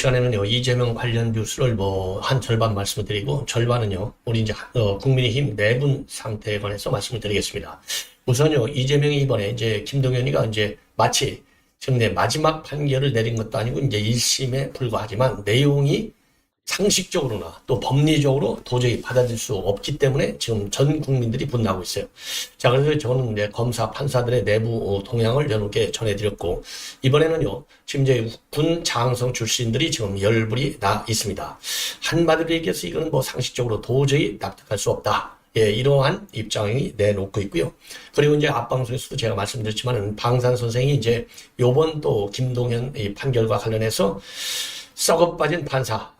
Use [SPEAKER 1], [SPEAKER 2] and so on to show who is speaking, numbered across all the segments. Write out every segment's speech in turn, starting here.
[SPEAKER 1] 시간에는요, 이재명 관련 뉴스를 뭐, 한 절반 말씀을 드리고, 절반은요, 우리 이제, 국민의힘 내분 상태에 관해서 말씀을 드리겠습니다. 우선요, 이재명이 이번에 이제 김동연이가 이제 마치 지금 내 마지막 판결을 내린 것도 아니고, 이제 1심에 불과하지만, 내용이 상식적으로나 또 법리적으로 도저히 받아들일 수 없기 때문에 지금 전 국민들이 분노하고 있어요. 자, 그래서 저는 이제 검사, 판사들의 내부 동향을 여러분께 전해드렸고, 이번에는요, 지금 이제 군 장성 출신들이 지금 열불이 나 있습니다. 한마디로 얘기해서 이거는 뭐 상식적으로 도저히 납득할 수 없다. 예, 이러한 입장이 내놓고 있고요. 그리고 이제 앞방송에서도 제가 말씀드렸지만은 방산 선생이 이제 요번 또 김동연 이 판결과 관련해서 썩어 빠진 판사,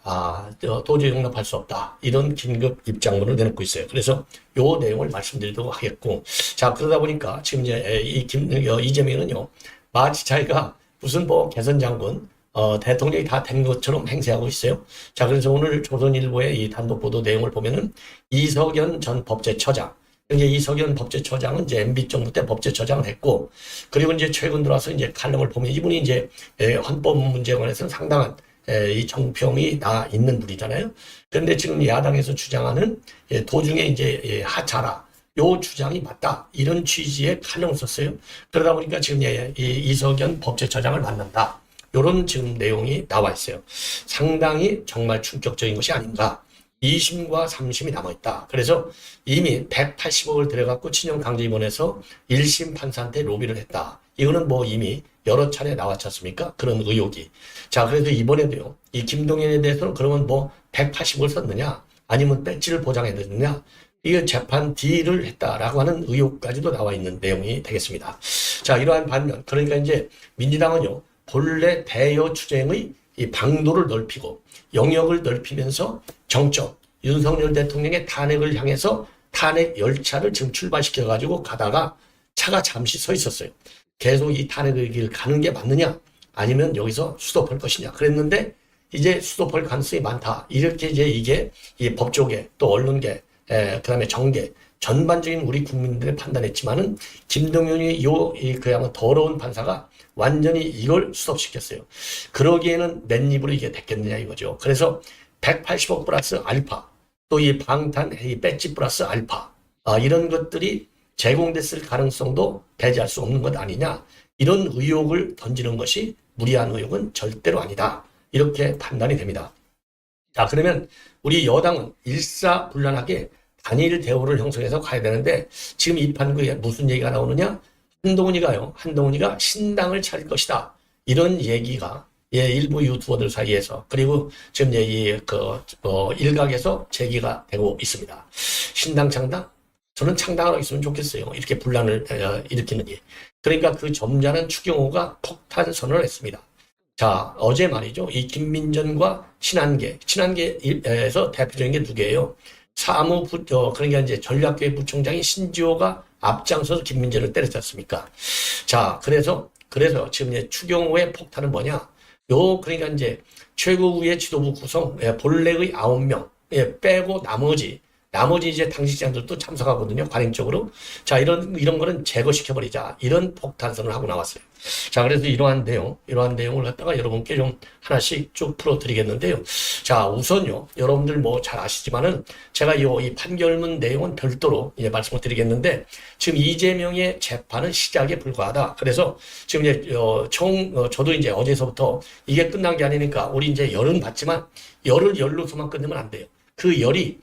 [SPEAKER 1] 도저히 용납할 수 없다. 이런 긴급 입장문을 내놓고 있어요. 그래서 요 내용을 말씀드리도록 하겠고. 자, 그러다 보니까 지금 이제 이재명은요, 마치 자기가 무슨 뭐 개선 장군, 대통령이 다 된 것처럼 행세하고 있어요. 자, 그래서 오늘 조선일보의 이 단독 보도 내용을 보면은 이석연 전 법제처장, 이제 이석연 법제처장은 이제 MB 정부 때 법제처장을 했고, 그리고 이제 최근 들어와서 이제 칼럼을 보면 이분이 이제 헌법 문제에 관해서는 상당한 이 정평이 다 있는 분이잖아요. 그런데 지금 야당에서 주장하는 도중에 이제 하차라, 요 주장이 맞다, 이런 취지의 칼럼을 썼어요. 그러다 보니까 지금 이 이석연 법제처장을 만난다, 요런 지금 내용이 나와 있어요. 상당히 정말 충격적인 것이 아닌가. 2심과 3심이 남아있다. 그래서 이미 180억을 들여갖고 친형 강제 입원해서 1심 판사한테 로비를 했다. 이거는 뭐 이미 여러 차례 나왔지 않습니까? 그런 의혹이. 자, 그래서 이번에도요, 이 김동연에 대해서는 그러면 뭐 180억을 썼느냐, 아니면 배지를 보장해줬느냐, 이게 재판 딜을 했다라고 하는 의혹까지도 나와 있는 내용이 되겠습니다. 자, 이러한 반면, 그러니까 이제 민주당은요, 본래 대여 추쟁의 이 방도를 넓히고 영역을 넓히면서 정적, 윤석열 대통령의 탄핵을 향해서 탄핵 열차를 지금 출발시켜가지고 가다가 차가 잠시 서 있었어요. 계속 이 탄핵의 길 가는 게 맞느냐, 아니면 여기서 스톱할 것이냐 그랬는데, 이제 스톱할 가능성이 많다. 이렇게 이제 이게 이 법조계 또 언론계, 그다음에 정계 전반적인 우리 국민들의 판단했지만은 김동연이 그야말로 더러운 판사가 완전히 이걸 스톱시켰어요. 그러기에는 맨입으로 이게 됐겠느냐 이거죠. 그래서 180억 플러스 알파, 또 이 방탄 이 배지 플러스 알파, 이런 것들이 제공됐을 가능성도 배제할 수 없는 것 아니냐, 이런 의혹을 던지는 것이 무리한 의혹은 절대로 아니다, 이렇게 판단이 됩니다. 자, 그러면 우리 여당은 일사불란하게 단일 대우를 형성해서 가야 되는데, 지금 이 판국에 무슨 얘기가 나오느냐, 한동훈이가 신당을 차릴 것이다, 이런 얘기가 일부 유튜버들 사이에서, 그리고 지금 일각에서 제기가 되고 있습니다. 신당 창당? 저는 창당하고 있으면 좋겠어요. 이렇게 분란을 일으키는 일. 그러니까 그 점잖은 추경호가 폭탄 선언을 했습니다. 자, 어제 말이죠. 이 김민전과 친한계에서 대표적인 게 누구예요? 그러니까 이제 전략교회 부총장인 신지호가 앞장서서 김민전을 때렸지 않습니까? 자, 그래서 지금 이제 추경호의 폭탄은 뭐냐? 그러니까 이제 최고위의 지도부 구성, 본래의 9명, 빼고 나머지 이제 당직자들도 참석하거든요, 관행적으로. 자, 이런 거는 제거시켜버리자, 이런 폭탄선을 하고 나왔어요. 자, 그래서 이러한 내용을 갖다가 여러분께 좀 하나씩 쭉 풀어드리겠는데요. 자, 우선요, 여러분들 뭐 잘 아시지만은 제가 이 판결문 내용은 별도로 이제 말씀을 드리겠는데, 지금 이재명의 재판은 시작에 불과하다. 그래서 지금 이제 저도 이제 어제서부터 이게 끝난 게 아니니까 우리 이제 열은 받지만 열로서만 끝내면 안 돼요. 그 열이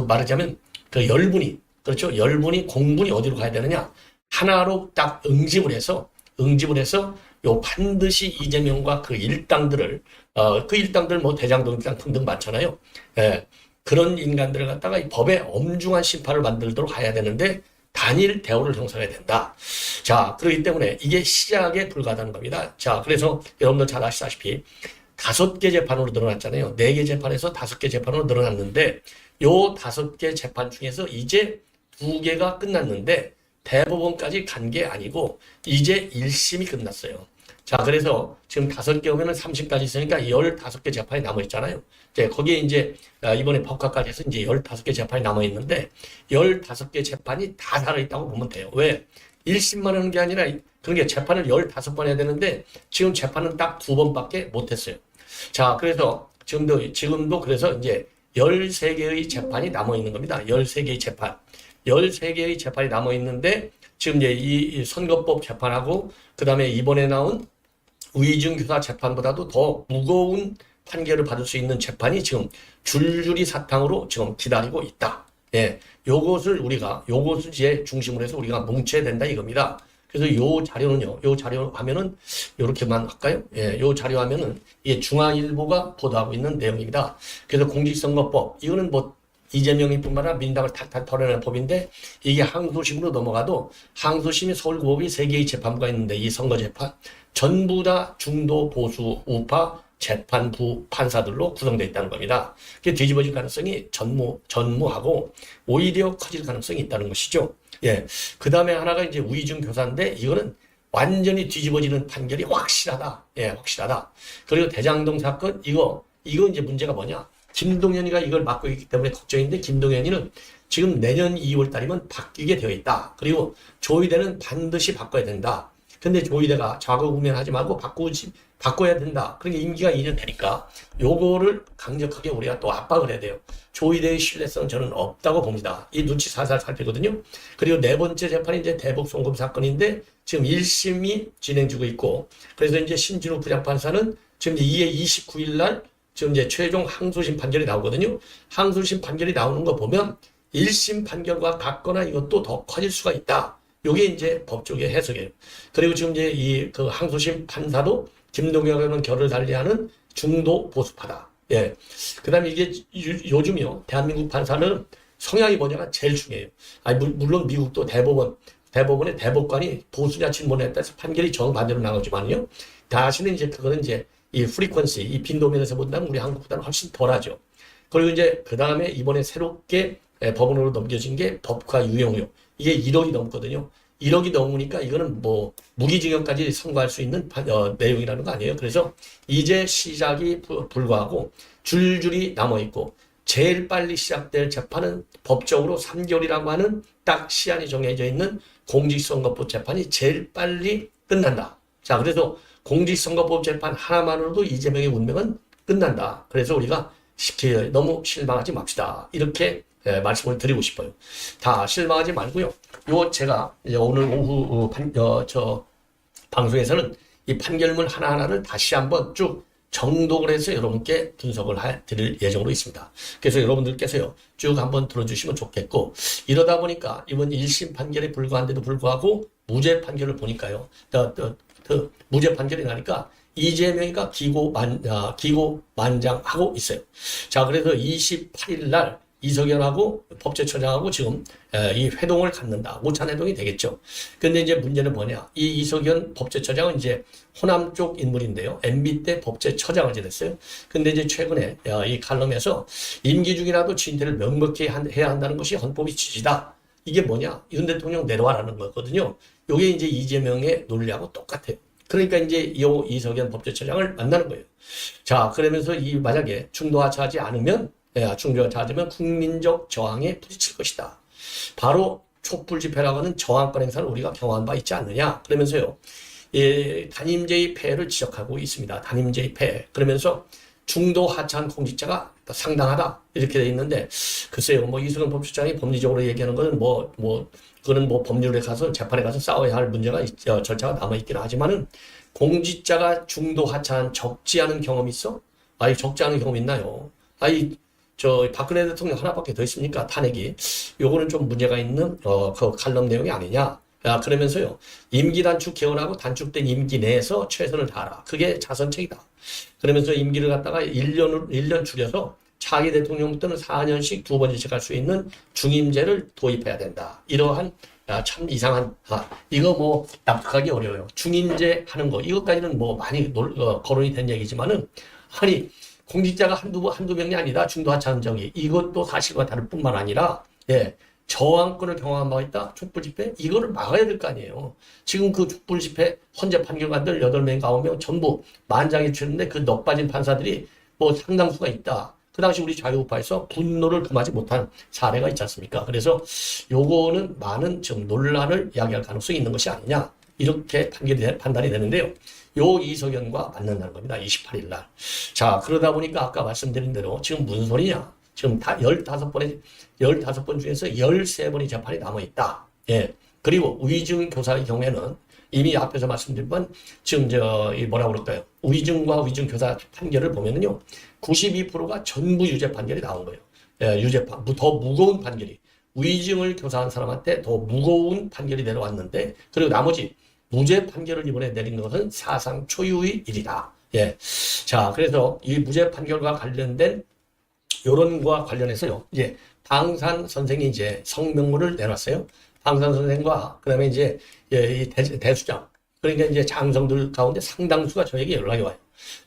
[SPEAKER 1] 말하자면 그 열분이, 그렇죠? 열분이 공분이 어디로 가야 되느냐? 하나로 딱 응집을 해서 반드시 이재명과 그 일당들 뭐 대장동 일당 등등 많잖아요. 그런 인간들을 갖다가 이 법에 엄중한 심판을 만들도록 해야 되는데, 단일 대우를 형성해야 된다. 자, 그렇기 때문에 이게 시작에 불과하다는 겁니다. 자, 그래서 여러분들 잘 아시다시피 5개 재판으로 늘어났잖아요. 4개 재판에서 5개 재판으로 늘어났는데, 요 5개 재판 중에서 이제 2개가 끝났는데 대법원까지 간 게 아니고 이제 1심이 끝났어요. 자, 그래서 지금 5개 오면은 3심까지 있으니까 15개 재판이 남아있잖아요. 거기에 이제 이번에 법과까지 해서 이제 15개 재판이 남아있는데 15개 재판이 다 살아있다고 보면 돼요. 왜? 1심만 하는 게 아니라, 그러니까 재판을 15번 해야 되는데 지금 재판은 딱 2번밖에 못했어요. 자, 그래서 지금도 그래서 이제 13개의 재판이 남아 있는 겁니다. 13개의 재판. 13개의 재판이 남아 있는데 지금 이제 이 선거법 재판하고 그다음에 이번에 나온 위증교사 재판보다도 더 무거운 판결을 받을 수 있는 재판이 지금 줄줄이 사탕으로 지금 기다리고 있다. 예, 요것을 이제 중심으로 해서 우리가 뭉쳐야 된다 이겁니다. 그래서 요 자료는요, 요 자료 화면은 요렇게만 할까요? 예, 요 자료 화면은 이게 중앙일보가 보도하고 있는 내용입니다. 그래서 공직선거법, 이거는 뭐 이재명이 뿐만 아니라 민당을 탈탈 털어내는 법인데 이게 항소심으로 넘어가도 항소심이 서울고법이 3개의 재판부가 있는데 이 선거재판 전부 다 중도 보수 우파 재판부 판사들로 구성되어 있다는 겁니다. 그게 뒤집어질 가능성이 전무하고 오히려 커질 가능성이 있다는 것이죠. 예. 그 다음에 하나가 이제 위증 교사인데 이거는 완전히 뒤집어지는 판결이 확실하다. 예, 확실하다. 그리고 대장동 사건 이거 이제 문제가 뭐냐? 김동연이가 이걸 맡고 있기 때문에 걱정인데 김동연이는 지금 내년 2월 달이면 바뀌게 되어 있다. 그리고 조의대는 반드시 바꿔야 된다. 근데 조의대가 좌고우면하지 말고 바꿔야 된다. 그러니까 임기가 2년 되니까 요거를 강력하게 우리가 또 압박을 해야 돼요. 조의대의 신뢰성은 저는 없다고 봅니다. 이 눈치 살살 살피거든요. 그리고 네 번째 재판이 이제 대북 송금 사건인데 지금 1심이 진행 중에 있고 그래서 이제 신진우 부장판사는 지금 2월 29일 날 지금 이제 최종 항소심 판결이 나오거든요. 항소심 판결이 나오는 거 보면 1심 판결과 같거나 이것도 더 커질 수가 있다. 요게 이제 법조계 해석이에요. 그리고 지금 이제 그 항소심 판사도 김동연과는 결을 달리하는 중도 보수파다. 예. 그 다음에 이게 요즘이요. 대한민국 판사는 성향이 뭐냐가 제일 중요해요. 아니, 물론 미국도 대법원의 대법관이 보수냐 친문에 따라서 판결이 정반대로 나오지만요. 다시는 이제 그거는 이제 이 프리퀀시, 이 빈도면에서 본다면 우리 한국보다는 훨씬 덜하죠. 그리고 이제 그 다음에 이번에 새롭게 법원으로 넘겨진 게 법과 유형요. 이게 1억이 넘거든요. 1억이 넘으니까 이거는 뭐 무기징역까지 선고할 수 있는 내용이라는 거 아니에요. 그래서 이제 시작이 불과하고 줄줄이 남아있고 제일 빨리 시작될 재판은 법적으로 3개월이라고 하는 딱 시한이 정해져 있는 공직선거법 재판이 제일 빨리 끝난다. 자, 그래서 공직선거법 재판 하나만으로도 이재명의 운명은 끝난다. 그래서 우리가 너무 실망하지 맙시다. 이렇게 말씀을 드리고 싶어요. 다 실망하지 말고요. 제가 오늘 오후 방송에서는 이 판결문 하나하나를 다시 한번 쭉 정독을 해서 여러분께 분석을 드릴 예정으로 있습니다. 그래서 여러분들께서요, 쭉 한번 들어주시면 좋겠고, 이러다 보니까 이번 1심 판결에 불과한데도 불구하고 무죄 판결을 보니까요, 무죄 판결이 나니까 이재명이가 기고만장하고 있어요. 자, 그래서 28일 날 이석연하고 법제처장하고 지금 이 회동을 갖는다. 오찬 회동이 되겠죠. 근데 이제 문제는 뭐냐. 이 이석연 법제처장은 이제 호남 쪽 인물인데요. MB 때 법제처장을 지냈어요. 근데 이제 최근에 이 칼럼에서 임기 중이라도 진퇴를 명백히 해야 한다는 것이 헌법의 취지다. 이게 뭐냐. 윤 대통령 내려와라는 거거든요. 요게 이제 이재명의 논리하고 똑같아요. 그러니까 이제 이석연 법제처장을 만나는 거예요. 자, 그러면서 만약에 중도하차하지 않으면 중도하차하면 국민적 저항에 부딪힐 것이다. 바로 촛불 집회라고 하는 저항권 행사를 우리가 경험한 바 있지 않느냐. 그러면서요, 단임제의 폐해를 지적하고 있습니다. 단임제의 폐해. 그러면서 중도 하차한 공직자가 상당하다. 이렇게 돼 있는데, 글쎄요, 뭐 이석연 법제처장이 법리적으로 얘기하는 것은 그거는 뭐 법률에 가서 재판에 가서 싸워야 할 문제가 절차가 남아있긴 하지만은 공직자가 중도 하차한 적지 않은 경험이 있어? 아니, 적지 않은 경험 있나요? 아니, 박근혜 대통령 하나밖에 더 있습니까? 탄핵이. 요거는 좀 문제가 있는, 그 칼럼 내용이 아니냐. 그러면서요, 임기 단축 개헌하고 단축된 임기 내에서 최선을 다하라. 그게 자선책이다. 그러면서 임기를 갖다가 1년 줄여서 차기 대통령부터는 4년씩 2번째씩 할 수 있는 중임제를 도입해야 된다. 이러한, 참 이상한, 이거 뭐, 납득하기 어려워요. 중임제 하는 거. 이것까지는 뭐 많이 거론이 된 얘기지만은, 아니, 공직자가 한두 명이 아니라 중도하차한 정의 이것도 사실과 다를 뿐만 아니라 저항권을 경험한 바가 있다. 촛불 집회 이거를 막아야 될 거 아니에요. 지금 그 촛불 집회 헌재 판결관들 8명 9명 전부 만장이 치는데 그 넉빠진 판사들이 뭐 상당수가 있다. 그 당시 우리 자유우파에서 분노를 금하지 못한 사례가 있지 않습니까? 그래서 요거는 많은 좀 논란을 야기할 가능성이 있는 것이 아니냐 이렇게 판단이 되는데요. 요 이석연과 만난다는 겁니다. 28일 날. 자, 그러다 보니까 아까 말씀드린 대로 지금 무슨 소리냐? 지금 다 15번 중에서 13번의 재판이 남아있다. 예. 그리고 위증 교사의 경우에는 이미 앞에서 말씀드린 건 지금 뭐라 그럴까요? 위증과 위증 교사 판결을 보면은요, 92%가 전부 유죄 판결이 나온 거예요. 예, 유죄 더 무거운 판결이. 위증을 교사한 사람한테 더 무거운 판결이 내려왔는데, 그리고 나머지 무죄 판결을 이번에 내린 것은 사상 초유의 일이다. 예. 자, 그래서 이 무죄 판결과 관련된 요런과 관련해서요, 이제 방산 선생이 이제 성명문을 내놨어요. 방산 선생과 그다음에 이제 이 대수장, 그러니까 이제 장성들 가운데 상당수가 저에게 연락이 와요.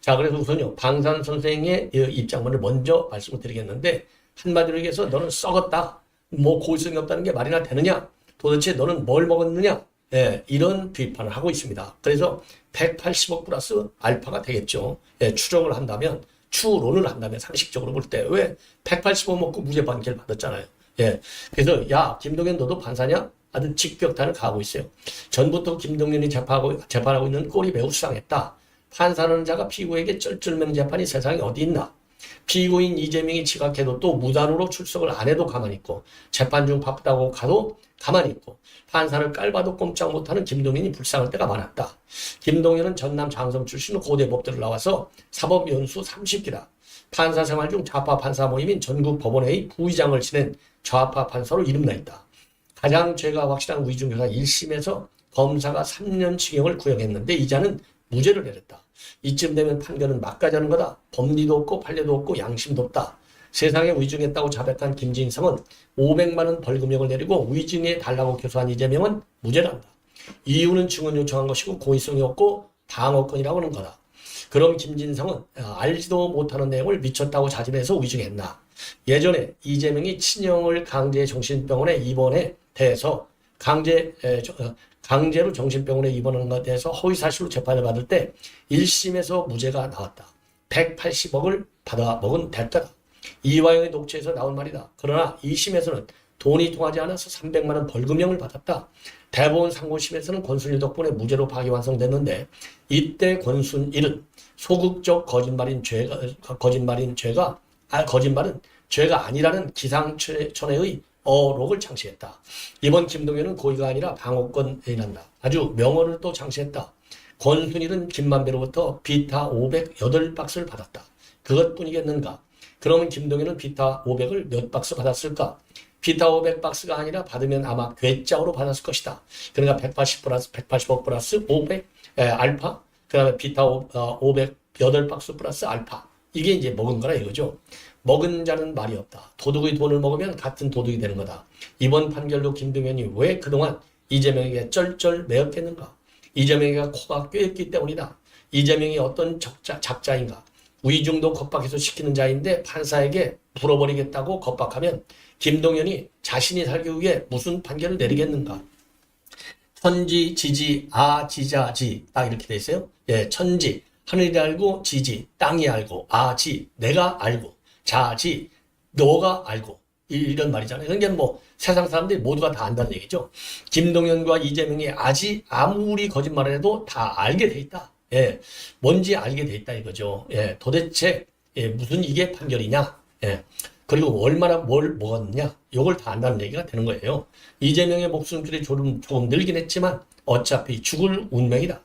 [SPEAKER 1] 자, 그래서 우선요, 방산 선생의 입장문을 먼저 말씀을 드리겠는데, 한마디로 얘기해서 너는 썩었다. 뭐 고의성이 없다는 게 말이나 되느냐? 도대체 너는 뭘 먹었느냐? 예, 이런 비판을 하고 있습니다. 그래서 180억 플러스 알파가 되겠죠. 예, 추정을 한다면, 추론을 한다면 상식적으로 볼 때 왜 180억 먹고 무죄 판결 받았잖아요. 예, 그래서 야, 김동연 너도 판사냐? 아주 직격탄을 가하고 있어요. 전부터 김동연이 재판하고 있는 꼴이 매우 수상했다. 판사라는 자가 피고에게 쩔쩔매는 재판이 세상에 어디 있나? 피고인 이재명이 지각해도 또 무단으로 출석을 안 해도 가만히 있고, 재판 중 바쁘다고 가도 가만히 있고, 판사를 깔봐도 꼼짝 못하는 김동연이 불쌍할 때가 많았다. 김동연은 전남 장성 출신 고대 법대를 나와서 사법연수 30기다. 판사 생활 중 좌파 판사 모임인 전국 법원회의 부의장을 지낸 좌파 판사로 이름나 있다. 가장 죄가 확실한 위중교사 1심에서 검사가 3년 징역을 구형했는데 이자는 무죄를 내렸다. 이쯤 되면 판결은 막가자는 거다. 법리도 없고 판례도 없고 양심도 없다. 세상에 위중했다고 자백한 김진성은 500만 원 벌금형을 내리고 위증해 달라고 교수한 이재명은 무죄란다. 이유는 증언 요청한 것이고 고의성이 없고 방어권이라고 하는 거다. 그럼 김진성은 알지도 못하는 내용을 미쳤다고 자진해서 위증했나? 예전에 이재명이 친형을 강제 정신병원에 입원해 대해서 강제로 정신병원에 입원하는 것에 대해서 허위사실로 재판을 받을 때 1심에서 무죄가 나왔다. 180억을 받아 먹은 대가다. 이화영의 녹취에서 나온 말이다. 그러나 2심에서는 돈이 통하지 않아서 300만 원 벌금형을 받았다. 대법원 상고심에서는 권순일 덕분에 무죄로 파기환송됐는데 이때 권순일은 소극적 거짓말은 죄가 아니라는 기상천외의 어록을 창시했다. 이번 김동연은 고의가 아니라 방어권이란다. 아주 명언을 또 창시했다. 권순일은 김만배로부터 비타 508박스를 받았다. 그것뿐이겠는가? 그러면 김동연은 비타 500을 몇 박스 받았을까? 비타 500박스가 아니라 받으면 아마 괴짜로 받았을 것이다. 그러니까 180억 플러스 500 알파, 그 다음에 비타 500 8박스 플러스 알파. 이게 이제 먹은 거라 이거죠. 먹은 자는 말이 없다. 도둑의 돈을 먹으면 같은 도둑이 되는 거다. 이번 판결로 김동연이 왜 그동안 이재명에게 쩔쩔 매었겠는가? 이재명이가 코가 꿰있기 때문이다. 이재명이 어떤 작자인가? 위중도 겁박해서 시키는 자인데 판사에게 물어버리겠다고 겁박하면 김동연이 자신이 살기 위해 무슨 판결을 내리겠는가? 천지, 지지, 지자지 딱 이렇게 돼 있어요. 예, 천지, 하늘이 알고, 지지, 땅이 알고, 지, 내가 알고, 자지, 너가 알고, 이런 말이잖아요. 그러니까 뭐 세상 사람들이 모두가 다 안다는 얘기죠. 김동연과 이재명이 아무리 거짓말을 해도 다 알게 돼 있다. 예, 뭔지 알게 돼 있다 이거죠. 예, 도대체 무슨 이게 판결이냐? 예, 그리고 얼마나 뭘 먹었느냐? 이걸 다 안다는 얘기가 되는 거예요. 이재명의 목숨줄이 조금 늘긴 했지만 어차피 죽을 운명이다.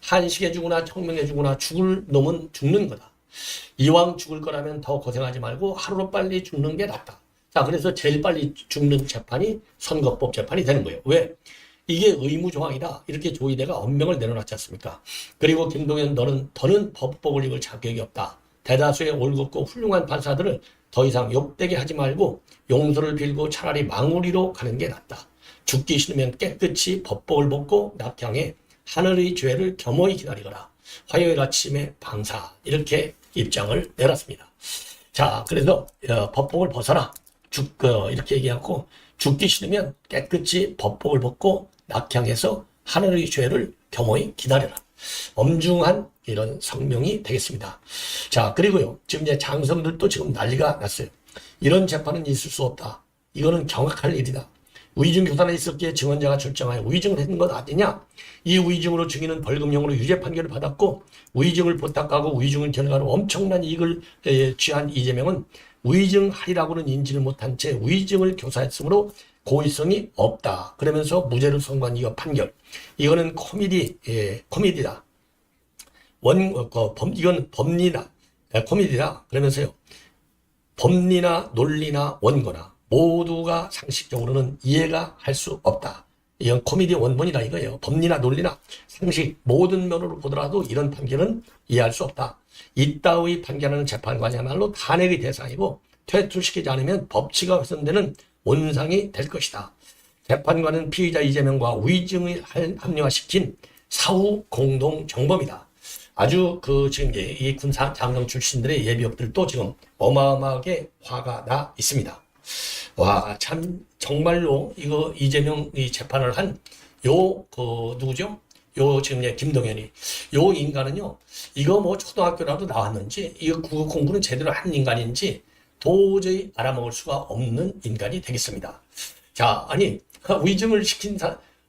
[SPEAKER 1] 한식에 죽으나 청명에 죽으나 죽을 놈은 죽는 거다. 이왕 죽을 거라면 더 고생하지 말고 하루로 빨리 죽는 게 낫다. 자, 그래서 제일 빨리 죽는 재판이 선거법 재판이 되는 거예요. 왜? 이게 의무조항이다. 이렇게 조의대가 엄명을 내려놨지 않습니까? 그리고 김동연 더는 법법을 읽을 자격이 없다. 대다수의 올곧고 훌륭한 판사들을 더 이상 욕되게 하지 말고 용서를 빌고 차라리 망우리로 가는 게 낫다. 죽기 싫으면 깨끗이 법복을 벗고 낙향해 하늘의 죄를 겸허히 기다리거라. 화요일 아침에 방사. 이렇게 입장을 내놨습니다. 자, 그래서 법복을 벗어라. 이렇게 얘기하고 죽기 싫으면 깨끗이 법복을 벗고 낙향해서 하늘의 죄를 겸허히 기다려라. 엄중한 이런 성명이 되겠습니다. 자, 그리고요. 지금 이제 장성들도 지금 난리가 났어요. 이런 재판은 있을 수 없다. 이거는 경악할 일이다. 위증 교사가 있었기에 증언자가 결정하여 위증을 했는 것 아니냐? 이 위증으로 증인은 벌금형으로 유죄 판결을 받았고 위증을 부탁하고 위증을 결과로 엄청난 이익을 취한 이재명은 위증하리라고는 인지를 못한 채 위증을 교사했으므로 고의성이 없다. 그러면서 무죄를 선고한 이거 판결. 이거는 코미디다. 이건 법리나 코미디다. 그러면서요. 법리나 논리나 원고나 모두가 상식적으로는 이해가 할 수 없다. 이건 코미디 원본이다 이거예요. 법리나 논리나 상식 모든 면으로 보더라도 이런 판결은 이해할 수 없다. 이따의 판결하는 재판관이야말로 탄핵의 대상이고 퇴출시키지 않으면 법치가 훼손되는 온상이 될 것이다. 재판관은 피의자 이재명과 위증을 합리화시킨 사후 공동 정범이다. 아주 지금 이 군사 장성 출신들의 예비역들도 지금 어마어마하게 화가 나 있습니다. 와, 참 정말로 이거 이재명 이 재판을 한 누구죠? 지금 김동연이 요 인간은요, 이거 뭐 초등학교라도 나왔는지 이거 국어 공부는 제대로 한 인간인지 도저히 알아먹을 수가 없는 인간이 되겠습니다. 자, 아니 위증을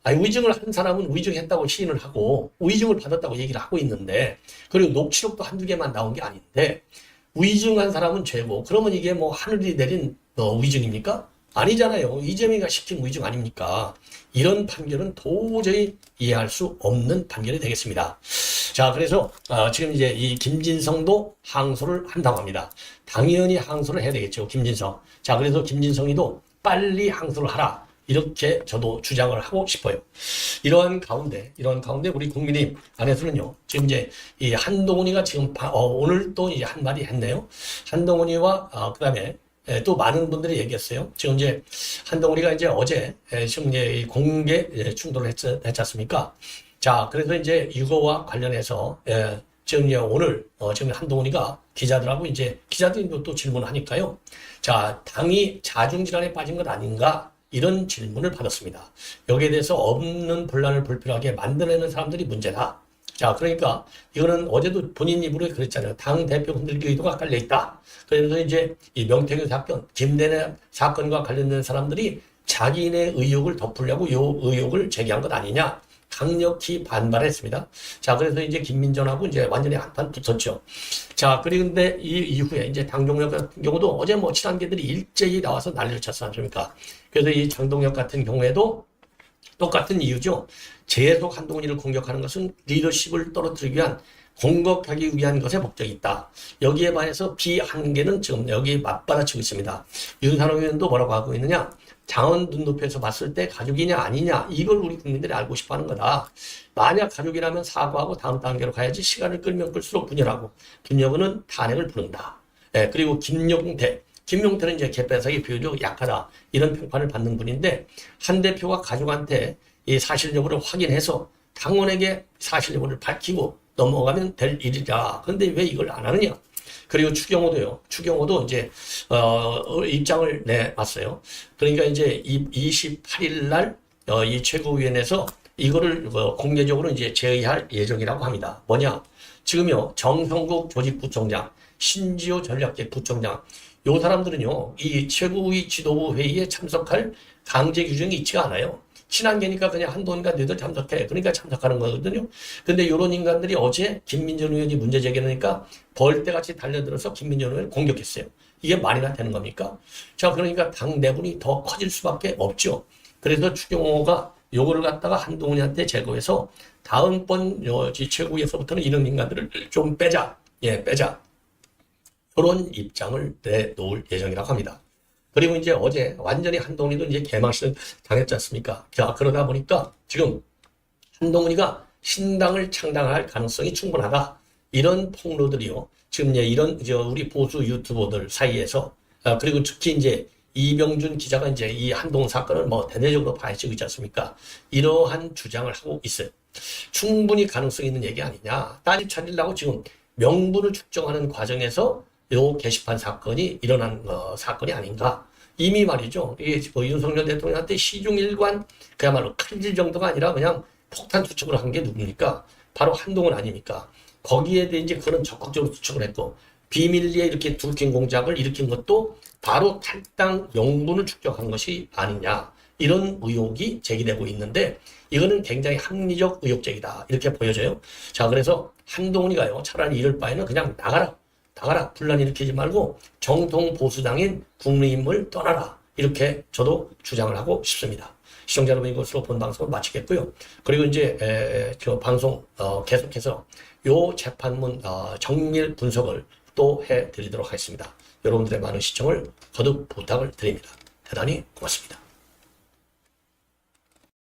[SPEAKER 1] 위증을 한 사람은 위증했다고 시인을 하고 위증을 받았다고 얘기를 하고 있는데, 그리고 녹취록도 한두 개만 나온 게 아닌데 위증한 사람은 죄고, 그러면 이게 뭐 하늘이 내린 위증입니까? 아니잖아요. 이재명이가 시킨 위증 아닙니까? 이런 판결은 도저히 이해할 수 없는 판결이 되겠습니다. 자, 그래서 지금 이제 이 김진성도 항소를 한다고 합니다. 당연히 항소를 해야 되겠죠, 김진성. 자, 그래서 김진성이도 빨리 항소를 하라, 이렇게 저도 주장을 하고 싶어요. 이러한 가운데 우리 국민의힘 안에서는요, 지금 이제 이 한동훈이가 지금 오늘 또 이제 한마디 했네요. 한동훈이와 그다음에 또 많은 분들이 얘기했어요. 지금 이제 한동훈이가 이제 어제 지금 이제 공개 충돌을 했지 않습니까? 자, 그래서 이제 이거와 관련해서 지금 이제 오늘 지금 한동훈이가 기자들하고 이제 기자들이 또 질문을 하니까요. 자, 당이 자중질환에 빠진 것 아닌가? 이런 질문을 받았습니다. 여기에 대해서 없는 분란을 불필요하게 만들어내는 사람들이 문제다. 자, 그러니까 이거는 어제도 본인 입으로 그랬잖아요. 당 대표 흔들기 의도가 깔려 있다. 그래서 이제 이 명태균 사건, 김대내 사건과 관련된 사람들이 자기네 의혹을 덮으려고 이 의혹을 제기한 것 아니냐, 강력히 반발했습니다. 자, 그래서 이제 김민전하고 이제 완전히 한판 붙었죠. 자, 그런데 이 이후에 이제 당종혁 같은 경우도 어제 뭐 친한계들이 일제히 나와서 난리를 쳤지 않습니까? 그래서 이 장동혁 같은 경우에도 똑같은 이유죠. 계속 한동훈이를 공격하는 것은 리더십을 떨어뜨리기 위한, 공격하기 위한 것에 목적이 있다. 여기에 반해서 비한계는 지금 여기 맞받아치고 있습니다. 윤산호 의원도 뭐라고 하고 있느냐? 장원 눈높이에서 봤을 때 가족이냐 아니냐, 이걸 우리 국민들이 알고 싶어 하는 거다. 만약 가족이라면 사과하고 다음 단계로 가야지, 시간을 끌면 끌수록 분열하고, 김여근은 탄핵을 부른다. 그리고 김용태는 이제 개폐사기 비율이 약하다, 이런 평판을 받는 분인데, 한 대표가 가족한테 이 사실 여부를 확인해서 당원에게 사실 여부를 밝히고 넘어가면 될 일이다. 그런데 왜 이걸 안 하느냐? 그리고 추경호도 이제 입장을 내놨어요. 그러니까 이제 28일 날 이 최고위원회에서 이거를 공개적으로 이제 제의할 예정이라고 합니다. 뭐냐? 지금요, 정성국 조직부총장, 신지호 전략기획부총장, 요 사람들은요, 이 최고위 지도부 회의에 참석할 강제 규정이 있지가 않아요. 친한계니까 그냥 한동훈이가 너희들 참석해, 그러니까 참석하는 거거든요. 근데 요런 인간들이 어제 김민전 의원이 문제 제기하니까 벌떼같이 달려들어서 김민전 의원을 공격했어요. 이게 말이나 되는 겁니까? 자, 그러니까 당 내분이 더 커질 수밖에 없죠. 그래서 추경호가 요거를 갖다가 한동훈이한테 제거해서 다음번 최고위에서부터는 이런 인간들을 좀 빼자. 그런 입장을 내놓을 예정이라고 합니다. 그리고 이제 어제 완전히 한동훈이도 이제 개망신을 당했지 않습니까? 자, 그러다 보니까 지금 한동훈이가 신당을 창당할 가능성이 충분하다, 이런 폭로들이요, 지금 이런 우리 보수 유튜버들 사이에서, 그리고 특히 이제 이병준 기자가 이제 이 한동훈 사건을 뭐 대대적으로 파헤치고 있지 않습니까? 이러한 주장을 하고 있어요. 충분히 가능성이 있는 얘기 아니냐. 따집 찾으려고 지금 명분을 측정하는 과정에서 요 게시판 사건이 일어난 사건이 아닌가. 이미 말이죠, 이게 윤석열 대통령한테 시중일관 그야말로 칼질 정도가 아니라 그냥 폭탄 투척을 한 게 누굽니까? 바로 한동훈 아닙니까? 거기에 대해 이제 그런 적극적으로 투척을 했고, 비밀리에 이렇게 둘킨 공작을 일으킨 것도 바로 탈당 명분을 축적한 것이 아니냐, 이런 의혹이 제기되고 있는데 이거는 굉장히 합리적 의혹제기다 이렇게 보여져요. 자, 그래서 한동훈이가요 차라리 이럴 바에는 그냥 나가라 분란 일으키지 말고 정통 보수당인 국민의힘을 떠나라 이렇게 저도 주장을 하고 싶습니다. 시청자 여러분, 이것으로 본 방송을 마치겠고요. 그리고 이제 저 방송 계속해서 요 재판문 정밀 분석을 또 해드리도록 하겠습니다. 여러분들의 많은 시청을 거듭 부탁을 드립니다. 대단히 고맙습니다.